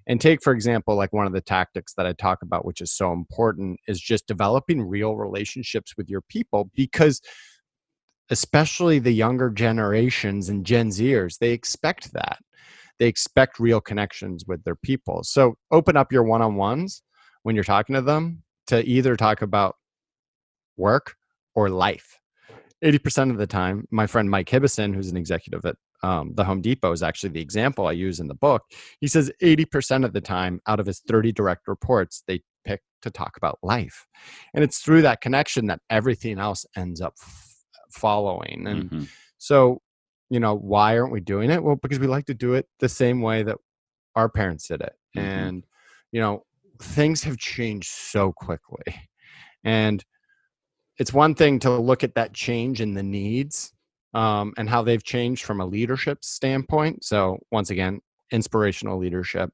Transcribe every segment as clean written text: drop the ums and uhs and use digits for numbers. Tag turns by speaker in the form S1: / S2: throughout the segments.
S1: And take, for example, like one of the tactics that I talk about, which is so important, is just developing real relationships with your people, because especially the younger generations and Gen Zers, they expect that. They expect real connections with their people. So open up your one-on-ones when you're talking to them to either talk about work or life. 80% of the time, my friend Mike Hibbison, who's an executive at the Home Depot, is actually the example I use in the book. He says 80% of the time out of his 30 direct reports, they pick to talk about life. And it's through that connection that everything else ends up following. And so, why aren't we doing it? Well, because we like to do it the same way that our parents did it. And, things have changed so quickly. And it's one thing to look at that change in the needs and how they've changed from a leadership standpoint. So once again, inspirational leadership,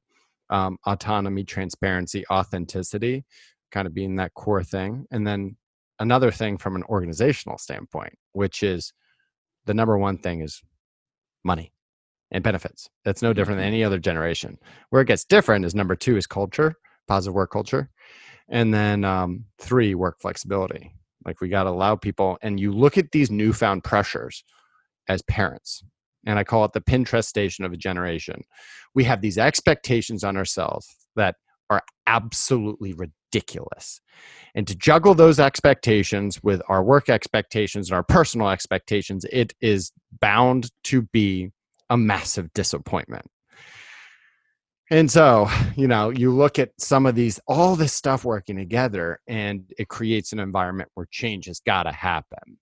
S1: autonomy, transparency, authenticity, kind of being that core thing. And then another thing from an organizational standpoint, which is the number one thing is money and benefits. That's no different than any other generation. Where it gets different is number 2 is culture, positive work culture. And then 3, work flexibility. Like we got to allow people, and you look at these newfound pressures as parents, and I call it the Pinterest station of a generation. We have these expectations on ourselves that are absolutely ridiculous. And to juggle those expectations with our work expectations and our personal expectations, it is bound to be a massive disappointment. And so, you look at some of all this stuff working together, and it creates an environment where change has got to happen.